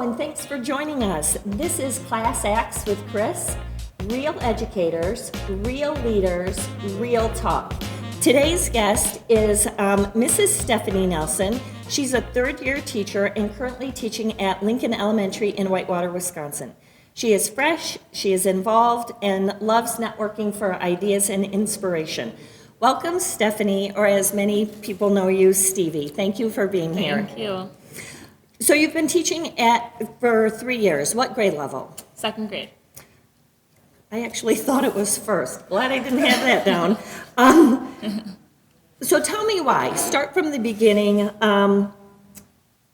and thanks for joining us. This is Class Acts with Kris. Real educators, real leaders, real talk. Today's guest is Mrs. Stephanie Nelson. She's a third-year teacher and currently teaching at Lincoln Elementary in Whitewater, Wisconsin. She is fresh, she is involved, and loves networking for ideas and inspiration. Welcome, Stephanie, or as many people know you, Stevie. Thank you for being here. Thank you. So you've been teaching for 3 years. What grade level? Second grade. I actually thought it was first. Glad I didn't have that down. So tell me why. Start from the beginning.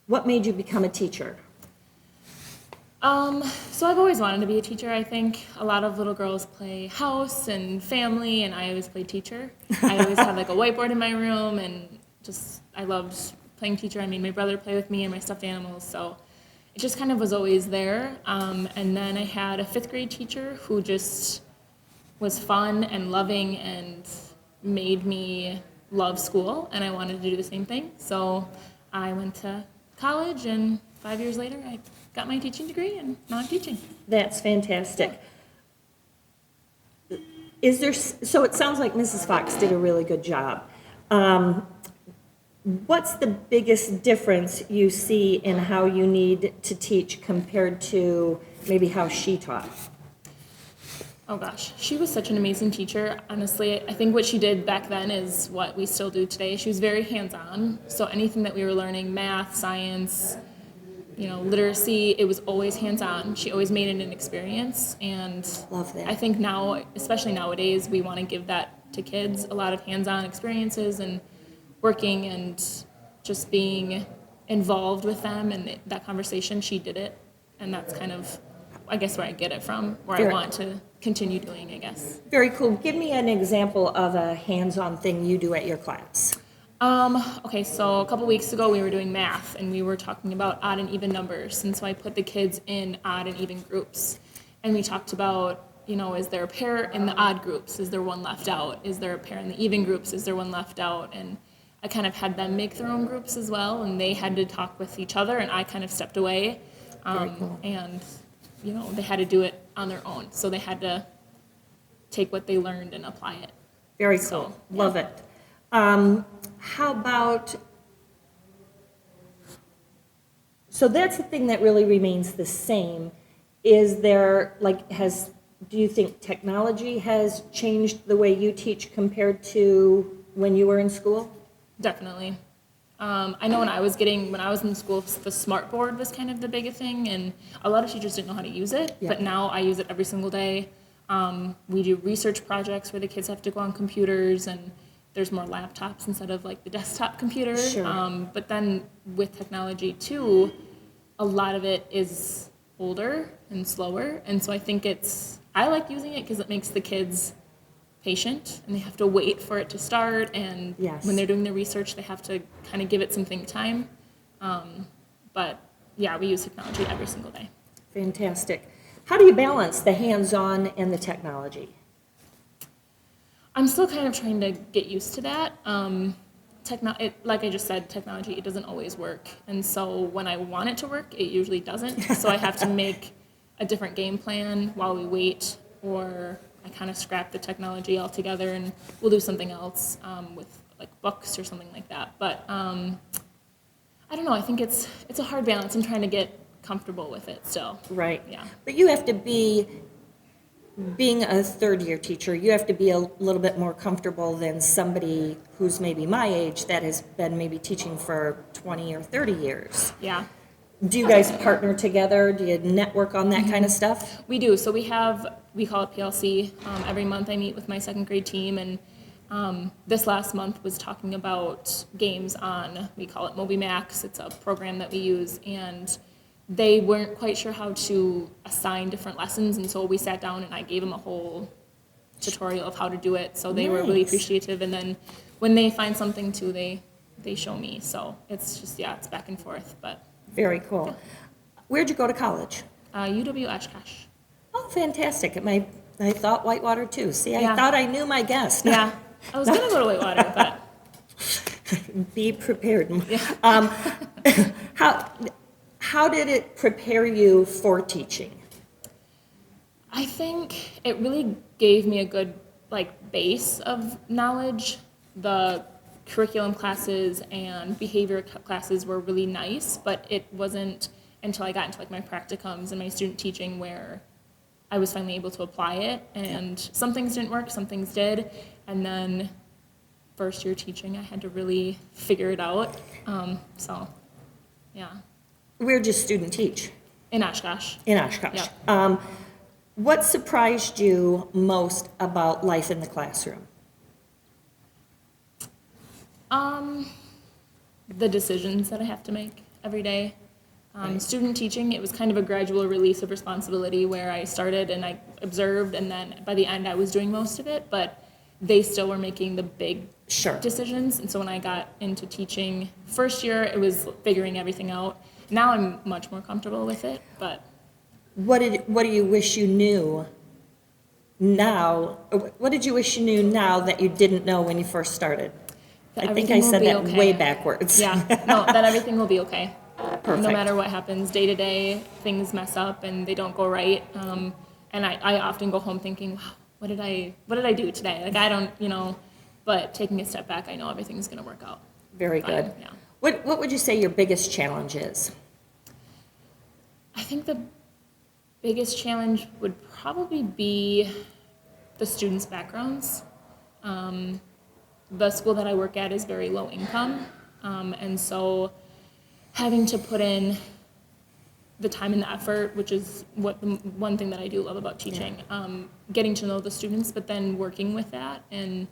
What made you become a teacher? So I've always wanted to be a teacher. I think a lot of little girls play house and family, and I always played teacher. I always had like a whiteboard in my room, and I loved playing teacher. I made my brother play with me and my stuffed animals, so it just kind of was always there. And then I had a fifth grade teacher who just was fun and loving and made me love school, and I wanted to do the same thing. So I went to college, and 5 years later I got my teaching degree, and now I'm teaching. That's fantastic. So it sounds like Mrs. Fox did a really good job. What's the biggest difference you see in how you need to teach compared to maybe how she taught? Oh gosh, she was such an amazing teacher. Honestly, I think what she did back then is what we still do today. She was very hands-on, so anything that we were learning, math, science, literacy, it was always hands-on. She always made it an experience, and love that. I think now, especially nowadays, we want to give that to kids, a lot of hands-on experiences and working and just being involved with them, and that conversation, she did it, and that's kind of, I guess, where I get it from, where I want to continue doing, I guess. Very cool. Give me an example of a hands-on thing you do at your class. Okay, so a couple weeks ago we were doing math, and we were talking about odd and even numbers, and so I put the kids in odd and even groups, and we talked about, is there a pair in the odd groups? Is there one left out? Is there a pair in the even groups? Is there one left out? And I kind of had them make their own groups as well, and they had to talk with each other, and I kind of stepped away, cool. and they had to do it on their own, so they had to take what they learned and apply it. Very cool. Love it. How about, so that's the thing that really remains the same. Is there, do you think technology has changed the way you teach compared to when you were in school? Definitely. I know when I was in school, the smart board was kind of the biggest thing, and a lot of teachers didn't know how to use it, but now I use it every single day. We do research projects where the kids have to go on computers, and there's more laptops instead of the desktop computer. Sure. But then with technology too, a lot of it is older and slower, and so I think I like using it because it makes the kids patient, and they have to wait for it to start, and when they're doing their research, they have to kind of give it some think time. But yeah, we use technology every single day. Fantastic. How do you balance the hands-on and the technology? I'm still kind of trying to get used to that. Like I just said, technology, it doesn't always work. And so when I want it to work, it usually doesn't. So I have to make a different game plan while we wait, or I kind of scrap the technology altogether and we'll do something else with books or something like that. But I don't know, I think it's a hard balance. I'm trying to get comfortable with it still. Right. Yeah. But you have to being a third-year teacher, you have to be a little bit more comfortable than somebody who's maybe my age that has been maybe teaching for 20 or 30 years. Yeah. Do you guys partner together? Do you network on that kind of stuff? We do. So we call it PLC. Every month I meet with my second grade team, and this last month was talking about games we call it MobiMax. It's a program that we use, and they weren't quite sure how to assign different lessons, and so we sat down and I gave them a whole tutorial of how to do it. So they were really appreciative, and then when they find something too, they show me. So it's just, it's back and forth. But very cool. Yeah. Where'd you go to college? UW Oshkosh. Oh, fantastic. I thought Whitewater too. See, I thought I knew my guest. Yeah, I was going to go to Whitewater, but... Be prepared. Yeah. How did it prepare you for teaching? I think it really gave me a good base of knowledge. The curriculum classes and behavior classes were really nice, but it wasn't until I got into my practicums and my student teaching where I was finally able to apply it. And some things didn't work, some things did. And then first year teaching, I had to really figure it out. So, yeah. Where'd you student teach? In Oshkosh. In Oshkosh. Yep. What surprised you most about life in the classroom? The decisions that I have to make every day. Student teaching, it was kind of a gradual release of responsibility where I started and I observed, and then by the end I was doing most of it, but they still were making the big decisions. And so when I got into teaching first year, it was figuring everything out. Now I'm much more comfortable with it, but. What do you wish you knew now? What did you wish you knew now that you didn't know when you first started? I think I said that way backwards. Yeah, no, that everything will be okay. Perfect. No matter what happens, day to day, things mess up and they don't go right. And I often go home thinking, wow, what did I do today? I don't, but taking a step back, I know everything's going to work out. Very good. Yeah. What would you say your biggest challenge is? I think the biggest challenge would probably be the students' backgrounds. The school that I work at is very low income, and so having to put in the time and the effort, which is one thing that I do love about teaching, getting to know the students, but then working with that and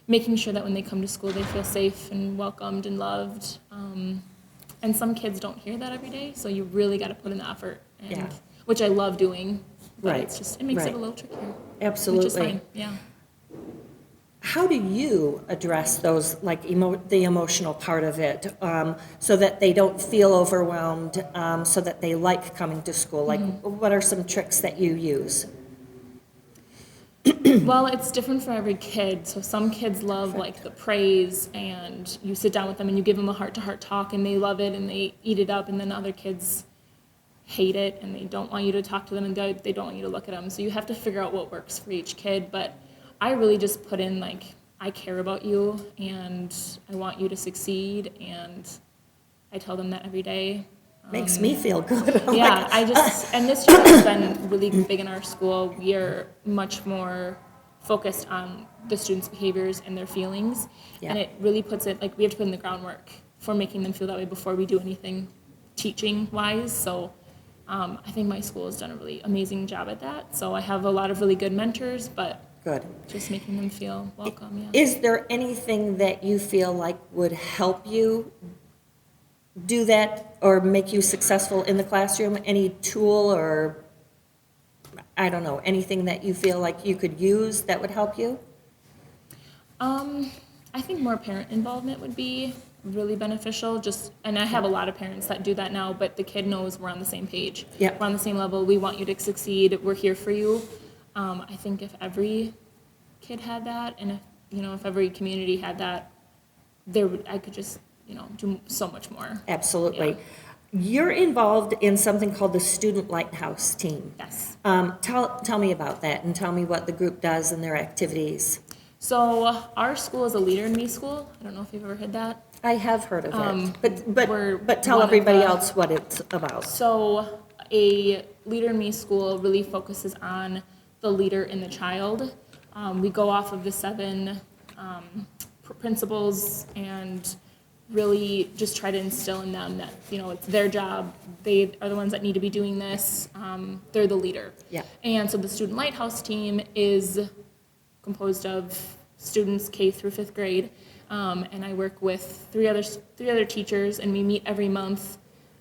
making sure that when they come to school they feel safe and welcomed and loved. And some kids don't hear that every day, so you really got to put in the effort, which I love doing. But it makes it a little trickier. Absolutely. Which is fine. Yeah. How do you address those, the emotional part of it, so that they don't feel overwhelmed, so that they like coming to school? What are some tricks that you use? Well, it's different for every kid. So some kids love the praise, and you sit down with them and you give them a heart-to-heart talk and they love it and they eat it up, and then other kids hate it and they don't want you to talk to them and they don't want you to look at them. So you have to figure out what works for each kid. But I really just put in I care about you and I want you to succeed, and I tell them that every day. Makes me feel good. Yeah, and this year has been really big in our school. We are much more focused on the students' behaviors and their feelings, and it really puts it, we have to put in the groundwork for making them feel that way before we do anything teaching-wise. So I think my school has done a really amazing job at that. So I have a lot of really good mentors, but just making them feel welcome, Is there anything that you feel like would help you do that or make you successful in the classroom? Any tool or, I don't know, anything that you feel like you could use that would help you? I think more parent involvement would be really beneficial. And I have a lot of parents that do that now, but the kid knows we're on the same page. Yep. We're on the same level. We want you to succeed. We're here for you. I think if every kid had that, and if every community had that, I could just do so much more. Absolutely. Yeah. You're involved in something called the Student Lighthouse team. Yes. Tell me about that, and tell me what the group does and their activities. So our school is a Leader in Me school. I don't know if you've ever heard that. I have heard of it, but tell one of everybody the- else what it's about. So a Leader in Me school really focuses on the leader in the child. We go off of the 7 principles and really just try to instill in them that, it's their job. They are the ones that need to be doing this. They're the leader. Yeah. And so the Student Lighthouse team is composed of students K through 5th grade. And I work with three other teachers, and we meet every month.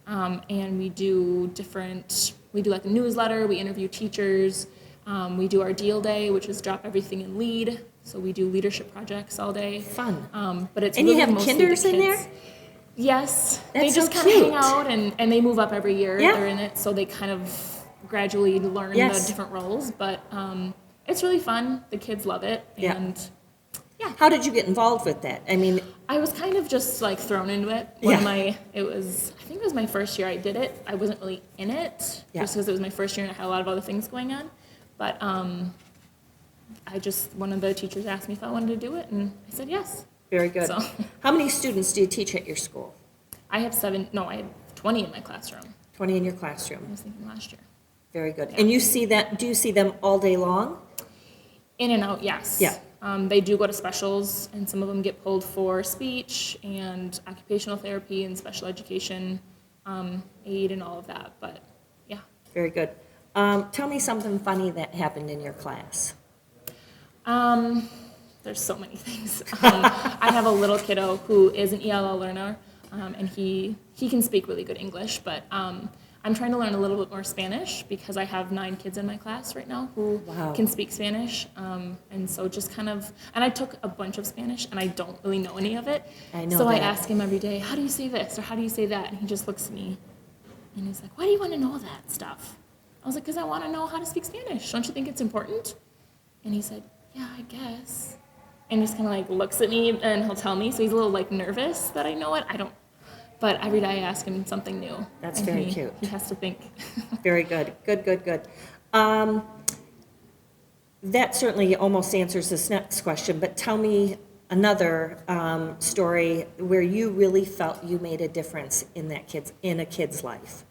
And we do a newsletter, we interview teachers. We do our deal day, which is drop everything and lead. So we do leadership projects all day. Fun. But it's And really you have mostly kinders the in kids. there? Yes. That's they just so kind of hang cute. out, and they move up every year. Yeah. They're in it, so they kind of gradually learn the different roles. But it's really fun. The kids love it. Yeah. And Yeah. How did you get involved with that? I mean, I was kind of just like thrown into it. Yeah. I think it was my first year I did it. I wasn't really in it Yeah. just because it was my first year and I had a lot of other things going on. But one of the teachers asked me if I wanted to do it, and I said yes. very good. So How many students do you teach at your school? I had 20 in my classroom. 20 in your I classroom. was thinking last year. Very good. Yeah. And do you see them all day long? In and out, yes. Yeah. They do go to specials, and some of them get pulled for speech and occupational therapy and special education aid and all of that. But yeah. Very good. Tell me something funny that happened in your class. There's so many things. I have a little kiddo who is an ELL learner, and he can speak really good English, but I'm trying to learn a little bit more Spanish because I have 9 kids in my class right now who Wow. can speak Spanish, and so and I took a bunch of Spanish, and I don't really know any of it. I know so I that. ask him every day, how do you say this, or how do you say that? And he just looks at me, and he's like, why do you want to know that stuff? I was like, because I want to know how to speak Spanish. Don't you think it's important? And he said, yeah, I guess. And just kind of like looks at me, and he'll tell me. So he's a little like nervous that I know it. I don't. But every day I ask him something new. That's and very cute. He has to think. Very good. Good. That certainly almost answers this next question, but tell me another story where you really felt you made a difference in a kid's life.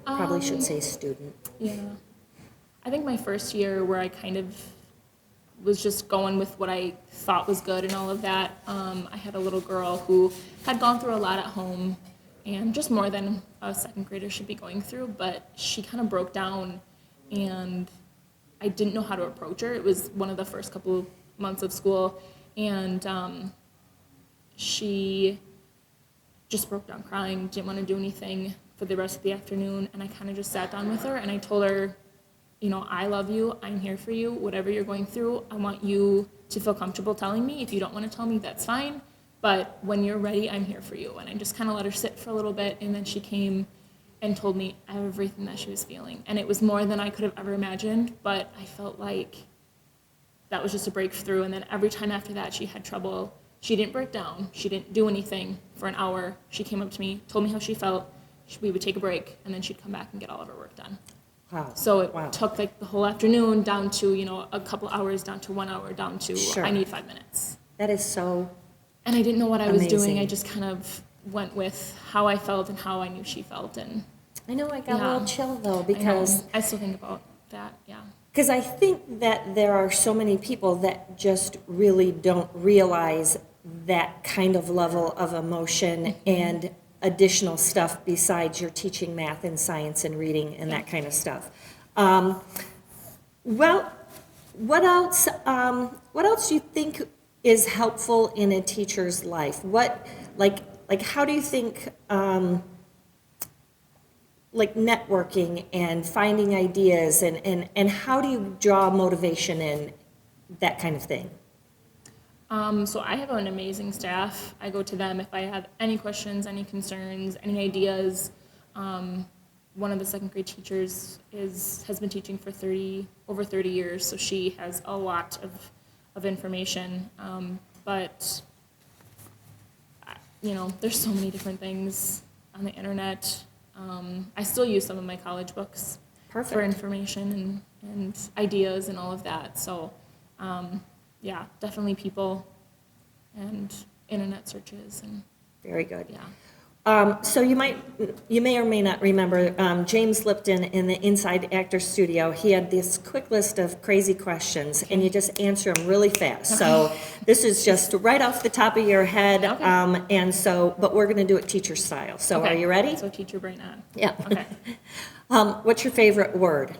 Probably should say student. Yeah. I think my first year where I kind of was just going with what I thought was good and all of that, I had a little girl who had gone through a lot at home, and just more than a second grader should be going through, but she kind of broke down, and I didn't know how to approach her. It was one of the first couple of months of school, and she just broke down crying, didn't want to do anything for the rest of the afternoon, and I kind of just sat down with her, and I told her, I love you, I'm here for you, whatever you're going through, I want you to feel comfortable telling me. If you don't want to tell me, that's fine, but when you're ready, I'm here for you. And I just kind of let her sit for a little bit, and then she came and told me everything that she was feeling, and it was more than I could have ever imagined, but I felt like that was just a breakthrough. And then every time after that she had trouble, she didn't break down, she didn't do anything for an hour. She came up to me, told me how she felt, we would take a break, and then she'd come back and get all of her work done. Wow. So it Wow. took like the whole afternoon down to, a couple hours, down to 1 hour, down to Sure. I need 5 minutes. That is so And I didn't know what I was amazing. doing. I just kind of went with how I felt and how I knew she felt. And I know I got a Yeah. little chill though, I because still think about that, yeah. I think that there are so many people that just really don't realize that kind of level of emotion and additional stuff besides your teaching math and science and reading and that kind of stuff. Well, what else do you think is helpful in a teacher's life? How do you think, networking and finding ideas and how do you draw motivation in that kind of thing? So I have an amazing staff. I go to them if I have any questions, any concerns, any ideas. One of the second grade teachers has been teaching for over 30 years, so she has a lot of information. But there's so many different things on the internet. I still use some of my college books Perfect. for information and ideas and all of that. So yeah, definitely people and internet searches and Very good. yeah. So you may or may not remember James Lipton in the Inside Actor Studio. He had this quick list of crazy questions, and you just answer them really fast. So this is just right off the top of your head, Okay. but we're going to do it teacher style. So Okay. are you ready? So teacher brain on. Yeah. Okay. What's your favorite word?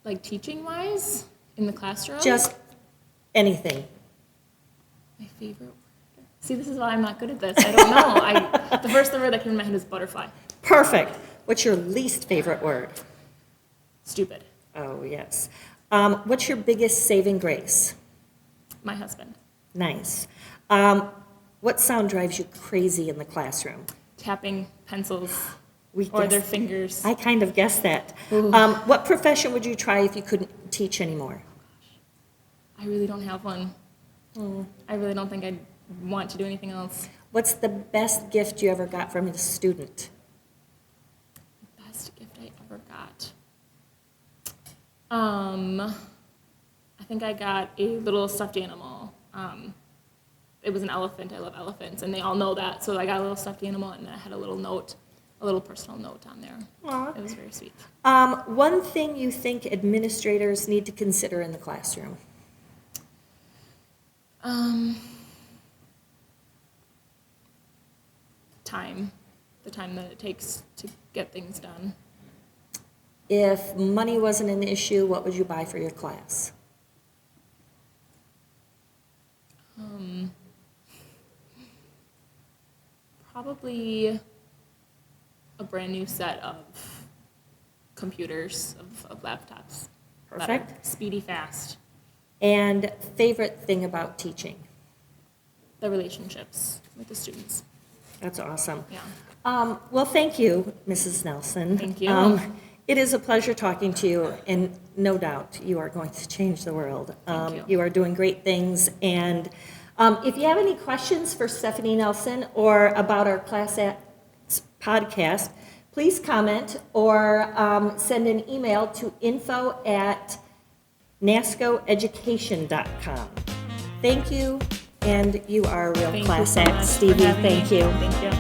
Like teaching wise in the classroom? Just anything. My favorite word. See, this is why I'm not good at this. I don't know. The first word that came to my head is butterfly. Perfect. What's your least favorite word? Stupid. Oh, yes. What's your biggest saving grace? My husband. Nice. What sound drives you crazy in the classroom? Tapping pencils We or guessed- their fingers. I kind of guessed that. Ooh. What profession would you try if you couldn't teach anymore? I really don't have one. I really don't think I'd want to do anything else. What's the best gift you ever got from a student? Best gift I ever got. I think I got a little stuffed animal. It was an elephant. I love elephants, and they all know that. So I got a little stuffed animal, and I had a little note, a little personal note on there. Aw. It was very sweet. One thing you think administrators need to consider in the classroom? Time. The time that it takes to get things done. If money wasn't an issue, what would you buy for your class? Probably a brand new set of computers, of laptops. Perfect. Better, speedy, fast. And favorite thing about teaching? The relationships with the students. That's awesome. Yeah. Well, thank you, Mrs. Nelson. Thank you. It is a pleasure talking to you, and no doubt you are going to change the world. Thank you. You are doing great things, and if you have any questions for Stephanie Nelson or about our Class Acts podcast, please comment or send an email to info@nascoeducation.com. Thank you, and you are a real Thank Class you so Act, much for Stevie. having me. Thank you. Thank you.